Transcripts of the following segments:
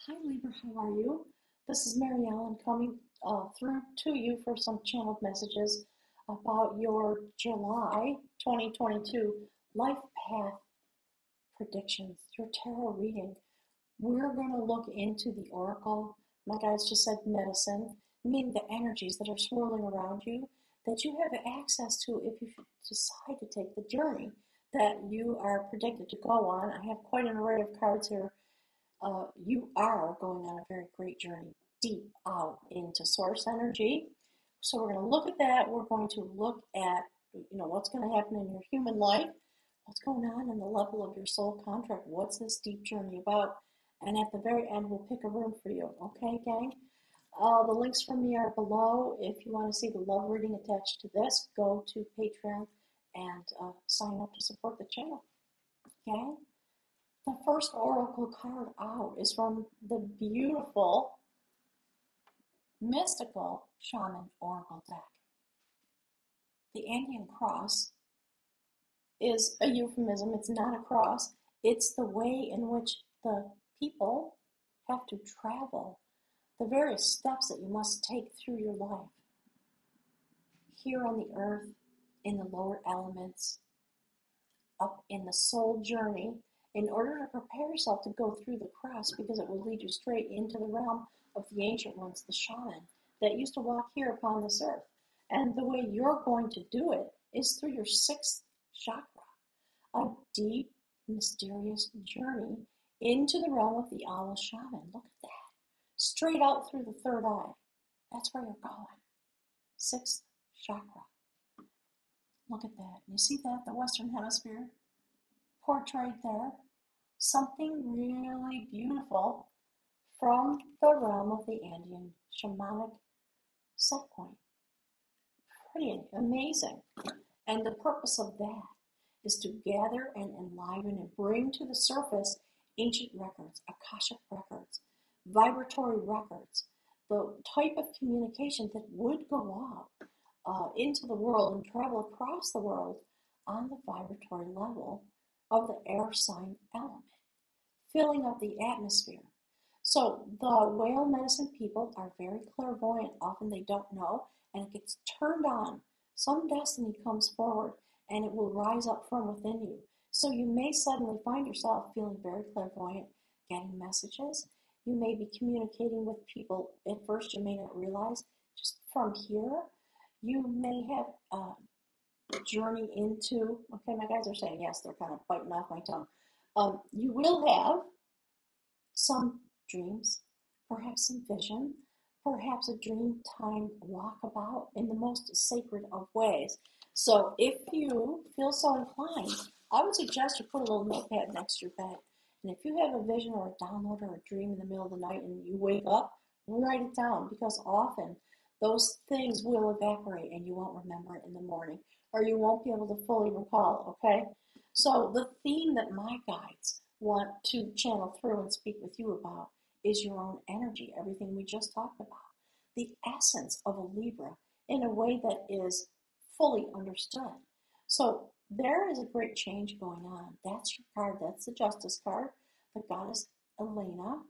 Hi Libra, how are you? This is Mary Ellen coming through to you for some channeled messages about your July 2022 life path predictions, your tarot reading. We're going to look into the oracle. My guides just said medicine, meaning the energies that are swirling around you that you have access to if you decide to take the journey that you are predicted to go on. I have quite an array of cards here. You are going on a very great journey deep out into source energy. So we're going to look at that. We're going to look at, what's going to happen in your human life, what's going on in the level of your soul contract, what's this deep journey about, and at the very end, we'll pick a room for you. Okay, gang? The links for me are below. If you want to see the love reading attached to this, go to Patreon and sign up to support the channel. Okay? The first oracle card out is from the beautiful mystical shaman oracle deck. The Andean cross is a euphemism. It's not a cross. It's the way in which the people have to travel, the various steps that you must take through your life. Here on the earth, in the lower elements, up in the soul journey, in order to prepare yourself to go through the cross, because it will lead you straight into the realm of the ancient ones, the shaman, that used to walk here upon this earth. And the way you're going to do it is through your sixth chakra, a deep, mysterious journey into the realm of the owl shaman. Look at that. Straight out through the third eye. That's where you're going. Sixth chakra. Look at that. You see that? The Western Hemisphere portrayed there. Something really beautiful from the realm of the Andean shamanic set point. Pretty amazing. And the purpose of that is to gather and enliven and bring to the surface ancient records, Akashic records, vibratory records, the type of communication that would go out into the world and travel across the world on the vibratory level of the air sign element, filling up the atmosphere. So the whale medicine people are very clairvoyant. Often they don't know, and it gets turned on. Some destiny comes forward, and it will rise up from within you. So you may suddenly find yourself feeling very clairvoyant, getting messages. You may be communicating with people at first you may not realize. Just from here, you may have a journey into, okay, my guys are saying yes, they're kind of biting off my tongue. You will have some dreams, perhaps some vision, perhaps a dream time walkabout in the most sacred of ways. So if you feel so inclined, I would suggest you put a little notepad next to your bed. And if you have a vision or a download or a dream in the middle of the night and you wake up, write it down, because often those things will evaporate and you won't remember it in the morning, or you won't be able to fully recall, okay? So the theme that my guides want to channel through and speak with you about is your own energy, everything we just talked about, the essence of a Libra in a way that is fully understood. So there is a great change going on. That's your card. That's the Justice card. The goddess Elena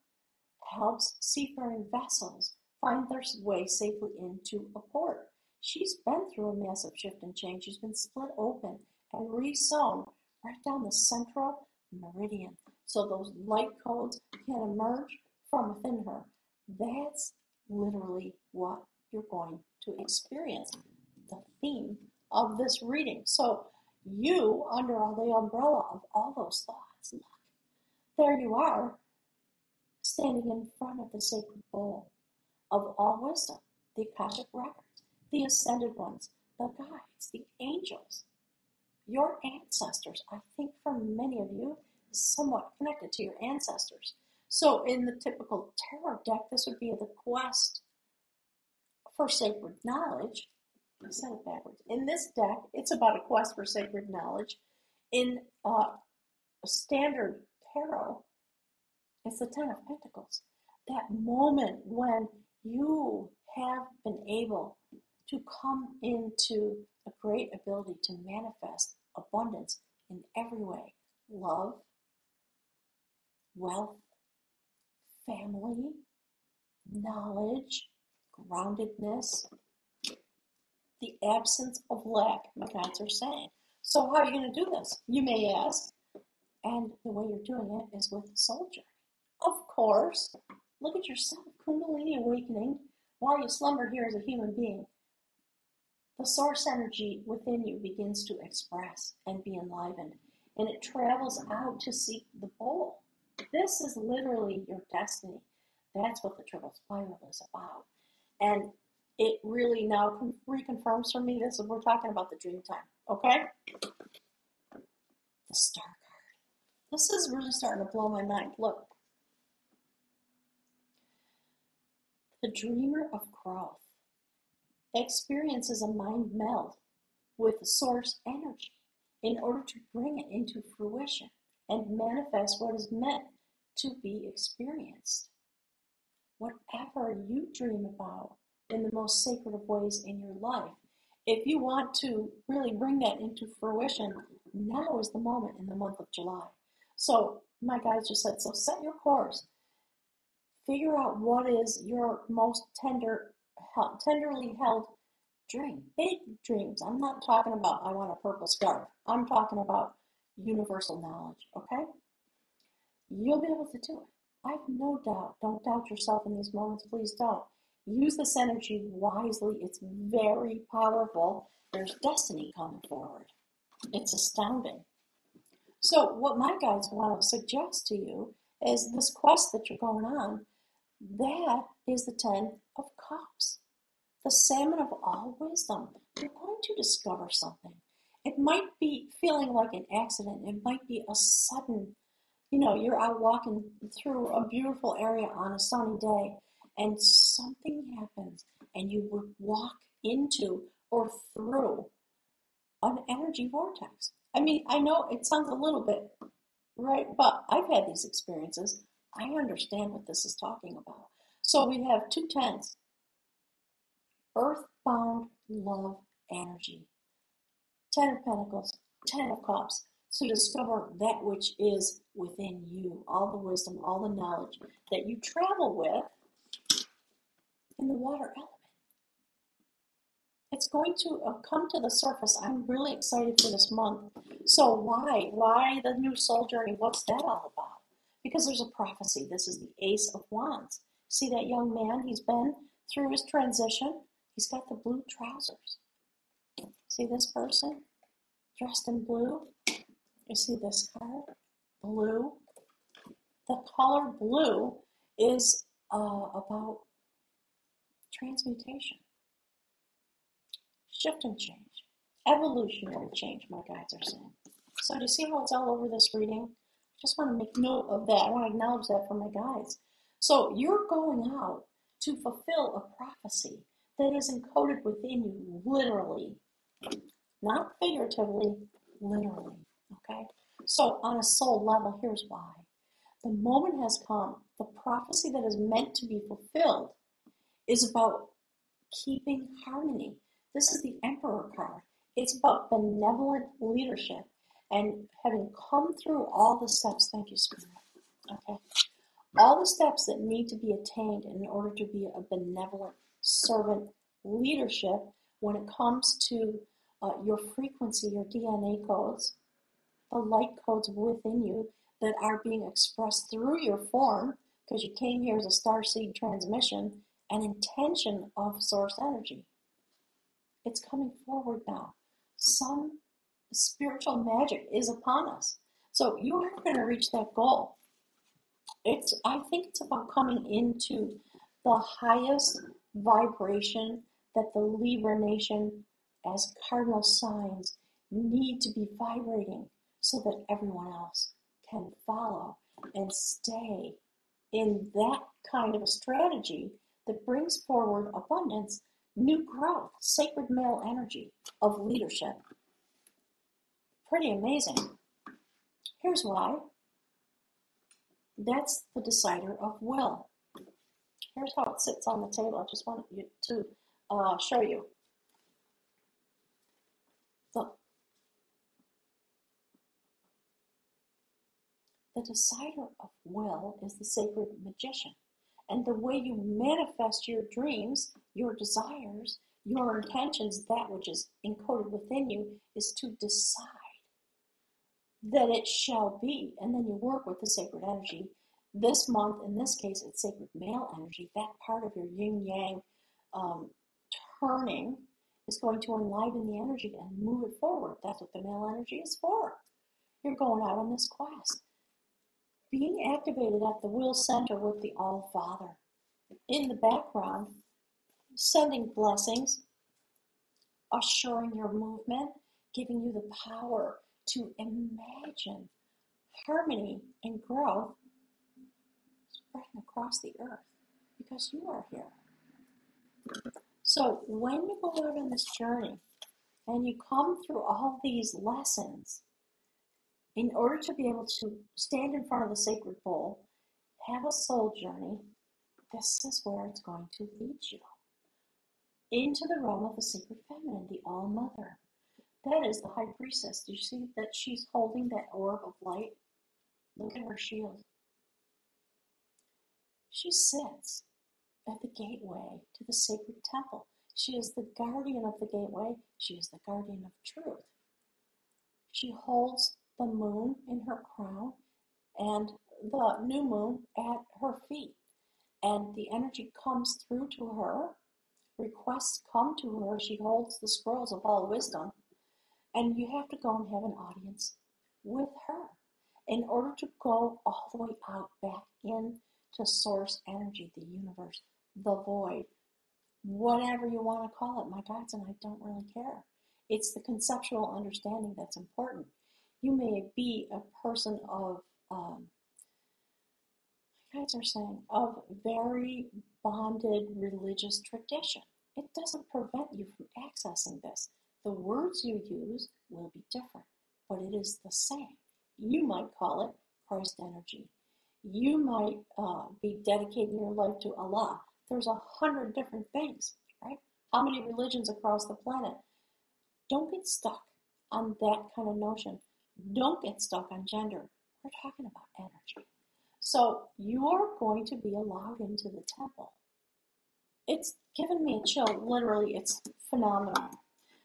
helps seafaring vessels find their way safely into a port. She's been through a massive shift and change. She's been split open and re-sewn right down the central meridian, so those light codes can emerge from within her. That's literally what you're going to experience, the theme of this reading. So you, under the umbrella of all those thoughts, look, there you are, standing in front of the sacred bowl of all wisdom, the Akashic records, the ascended ones, the guides, the angels, your ancestors. I think for many of you, is somewhat connected to your ancestors. So in the typical tarot deck, this would be the quest for sacred knowledge. I said it backwards. In this deck, it's about a quest for sacred knowledge. In a standard tarot, it's the Ten of Pentacles. That moment when you have been able to come into a great ability to manifest abundance in every way. Love, wealth, family, knowledge, groundedness, the absence of lack, my guides are saying. So how are you going to do this? You may ask. And the way you're doing it is with the soul journey. Of course. Look at yourself, Kundalini awakening, while you slumber here as a human being. The source energy within you begins to express and be enlivened, and it travels out to seek the goal. This is literally your destiny. That's what the triple spiral is about. And it really now reconfirms for me this, we're talking about the dream time, okay? The star card. This is really starting to blow my mind. Look. The dreamer of growth experiences a mind meld with the source energy in order to bring it into fruition and manifest what is meant to be experienced. Whatever you dream about in the most sacred of ways in your life, if you want to really bring that into fruition, now is the moment in the month of July. So my guides just said, so set your course. Figure out what is your most tenderly held dream. Big dreams. I'm not talking about I want a purple scarf. I'm talking about universal knowledge, okay? You'll be able to do it. I have no doubt. Don't doubt yourself in these moments. Please don't. Use this energy wisely. It's very powerful. There's destiny coming forward. It's astounding. So what my guides want to suggest to you is this quest that you're going on. That is the 10 of Cups, the salmon of all wisdom. You're going to discover something. It might be feeling like an accident. It might be a sudden, you're out walking through a beautiful area on a sunny day and something happens and you would walk into or through an energy vortex. I mean, I know it sounds a little bit, right? But I've had these experiences. I understand what this is talking about. So we have 2 10s. Earthbound love energy. 10 of Pentacles, 10 of Cups. To discover that which is within you. All the wisdom, all the knowledge that you travel with in the water element. It's going to come to the surface. I'm really excited for this month. So why? Why the new soul journey? What's that all about? Because there's a prophecy. This is the Ace of Wands. See that young man? He's been through his transition. He's got the blue trousers. See this person dressed in blue? You see this card? Blue. The color blue is about transmutation. Shift and change. Evolutionary change, my guides are saying. So do you see how it's all over this reading? I just want to make note of that. I want to acknowledge that from my guides. So you're going out to fulfill a prophecy that is encoded within you, literally. Not figuratively, literally. Okay? So on a soul level, here's why. The moment has come. The prophecy that is meant to be fulfilled is about keeping harmony. This is the Emperor card. It's about benevolent leadership and having come through all the steps. Thank you, Spirit. Okay. All the steps that need to be attained in order to be a benevolent servant leadership when it comes to your frequency, your DNA codes, the light codes within you that are being expressed through your form, because you came here as a starseed transmission, an intention of source energy. It's coming forward now. Some spiritual magic is upon us. So you are going to reach that goal. I think it's about coming into the highest vibration that the Libra nation as cardinal signs need to be vibrating so that everyone else can follow and stay in that kind of a strategy that brings forward abundance, new growth, sacred male energy of leadership. Pretty amazing. Here's why. That's the decider of will. Here's how it sits on the table. I just wanted to show you. the decider of will is the sacred magician. And the way you manifest your dreams, your desires, your intentions, that which is encoded within you, is to decide that it shall be. And then you work with the sacred energy. This month, in this case, it's sacred male energy. That part of your yin-yang turning is going to enliven the energy and move it forward. That's what the male energy is for. You're going out on this quest. Being activated at the will center with the All-Father. In the background, sending blessings, assuring your movement, giving you the power to imagine harmony and growth spreading across the earth, because you are here. So when you go out on this journey and you come through all these lessons, in order to be able to stand in front of the sacred bowl, have a soul journey, this is where it's going to lead you. Into the realm of the sacred feminine, the All-Mother. That is the High Priestess. Do you see that she's holding that orb of light? Look at her shield. She sits at the gateway to the sacred temple. She is the guardian of the gateway. She is the guardian of truth. She holds the moon in her crown and the new moon at her feet. And the energy comes through to her. Requests come to her. She holds the scrolls of all wisdom. And you have to go and have an audience with her in order to go all the way out back into source energy, the universe, the void, whatever you want to call it. My guides and I don't really care. It's the conceptual understanding that's important. You may be a person of, my guides are saying, of very bonded religious tradition. It doesn't prevent you from accessing this. The words you use will be different, but it is the same. You might call it Christ energy. You might be dedicating your life to Allah. There's 100 different things, right? How many religions across the planet? Don't get stuck on that kind of notion. Don't get stuck on gender. We're talking about energy. So you are going to be allowed into the temple. It's given me a chill. Literally, it's phenomenal.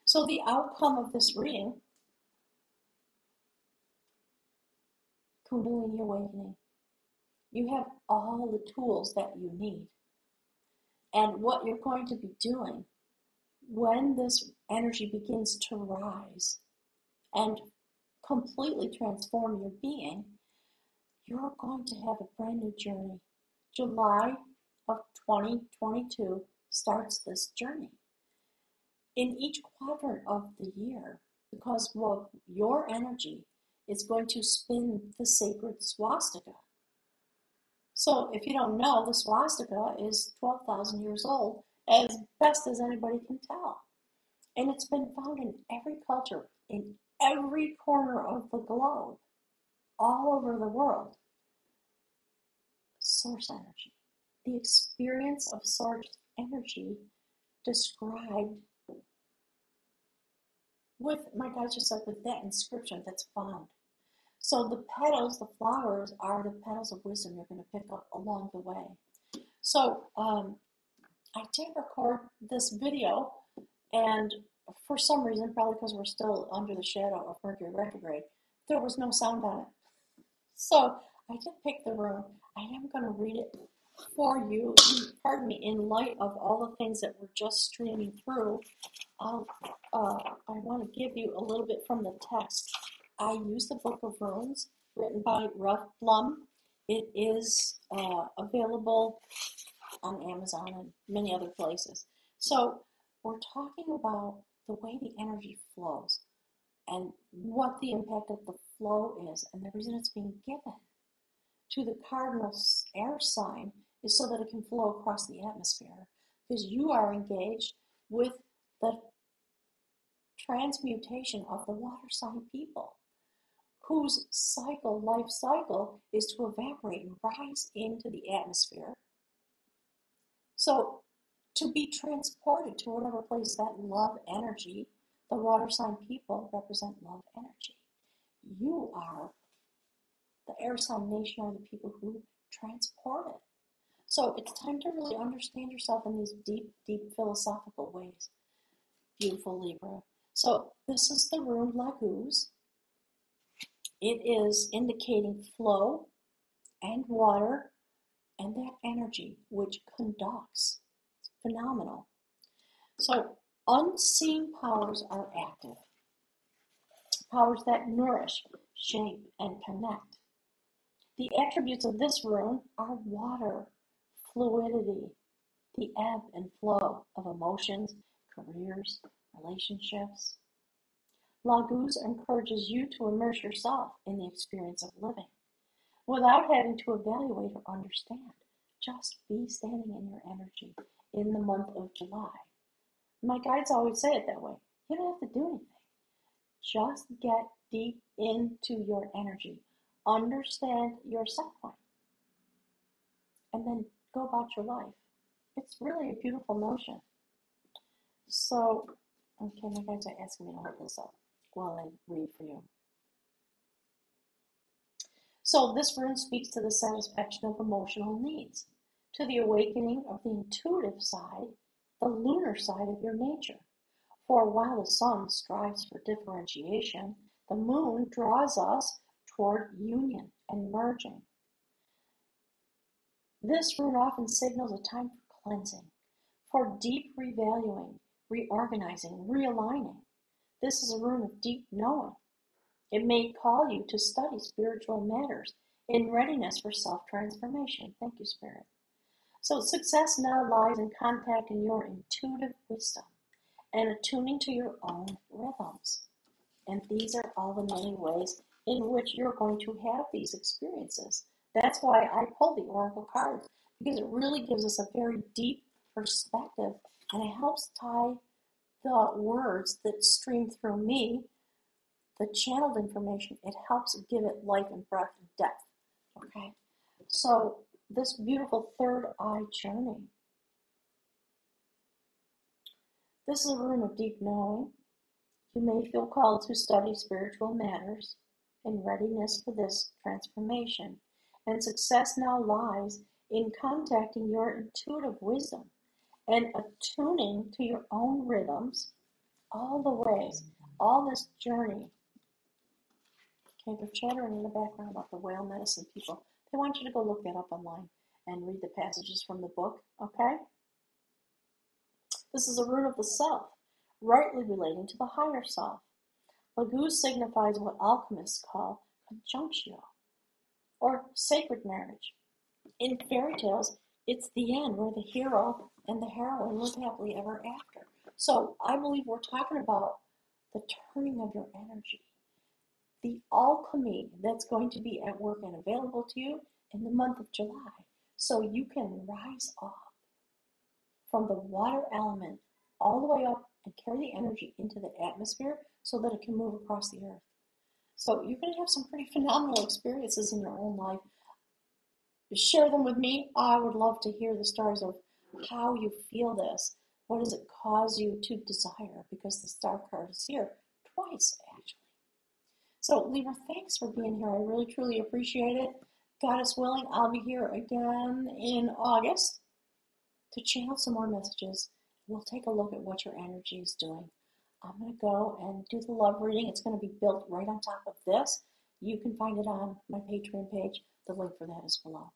So the outcome of this reading, Kundalini awakening. You have all the tools that you need. And what you're going to be doing when this energy begins to rise and completely transform your being, you're going to have a brand new journey. July of 2022 starts this journey. In each quadrant of the year, because of your energy, is going to spin the sacred swastika. So if you don't know, the swastika is 12,000 years old, as best as anybody can tell. And it's been found in every culture, in every corner of the globe, all over the world. Source energy. The experience of source energy described with, my guides just said, with that inscription that's found. So the petals, the flowers, are the petals of wisdom you're going to pick up along the way. So I did record this video, and for some reason, probably because we're still under the shadow of Mercury retrograde, there was no sound on it. So I did pick the room. I am going to read it for you, pardon me, in light of all the things that were just streaming through. I want to give you a little bit from the text. I use the Book of Runes, written by Ruth Blum. It is available on Amazon and many other places. So we're talking about the way the energy flows and what the impact of the flow is, and the reason it's being given to the cardinal air sign is so that it can flow across the atmosphere, because you are engaged with the transmutation of the water sign people, whose life cycle is to evaporate and rise into the atmosphere. So to be transported to whatever place that love energy, the water sign people represent love energy. You are The air sign nation are the people who transport it. So it's time to really understand yourself in these deep, deep philosophical ways. Beautiful Libra. So this is the rune Laguz. It is indicating flow and water and that energy which conducts. It's phenomenal. So unseen powers are active. Powers that nourish, shape, and connect. The attributes of this rune are water, fluidity, the ebb and flow of emotions, careers, relationships. Laguz encourages you to immerse yourself in the experience of living without having to evaluate or understand. Just be standing in your energy in the month of July. My guides always say it that way. You don't have to do anything. Just get deep into your energy. Understand your set point. And then go about your life. It's really a beautiful notion. So, okay, my guides are asking me to hold this up while I read for you. So this rune speaks to the satisfaction of emotional needs, to the awakening of the intuitive side, the lunar side of your nature. For while the sun strives for differentiation, the moon draws us toward union and merging. This rune often signals a time for cleansing, for deep revaluing, reorganizing, realigning. This is a rune of deep knowing. It may call you to study spiritual matters in readiness for self-transformation. Thank you, Spirit. So success now lies in contacting your intuitive wisdom and attuning to your own rhythms. And these are all the many ways in which you're going to have these experiences. That's why I pulled the Oracle cards, because it really gives us a very deep perspective, and it helps tie the words that stream through me, the channeled information. It helps give it life and breath and depth. Okay? So this beautiful third eye journey. This is a rune of deep knowing. You may feel called to study spiritual matters in readiness for this transformation. And success now lies in contacting your intuitive wisdom and attuning to your own rhythms, all the ways, all this journey. Okay, they're chattering in the background about the whale medicine people. They want you to go look that up online and read the passages from the book, okay? This is a rune of the self, rightly relating to the higher self. Laguz signifies what alchemists call conjunctio, or sacred marriage. In fairy tales, it's the end where the hero and the heroine live happily ever after. So I believe we're talking about the turning of your energy, the alchemy that's going to be at work and available to you in the month of July, so you can rise up from the water element all the way up and carry the energy into the atmosphere so that it can move across the earth. So you're going to have some pretty phenomenal experiences in your own life. Share them with me. I would love to hear the stories of how you feel this. What does it cause you to desire? Because the star card is here twice, actually. So Libra, thanks for being here. I really, truly appreciate it. Goddess willing, I'll be here again in August to channel some more messages. We'll take a look at what your energy is doing. I'm going to go and do the love reading. It's going to be built right on top of this. You can find it on my Patreon page. The link for that is below.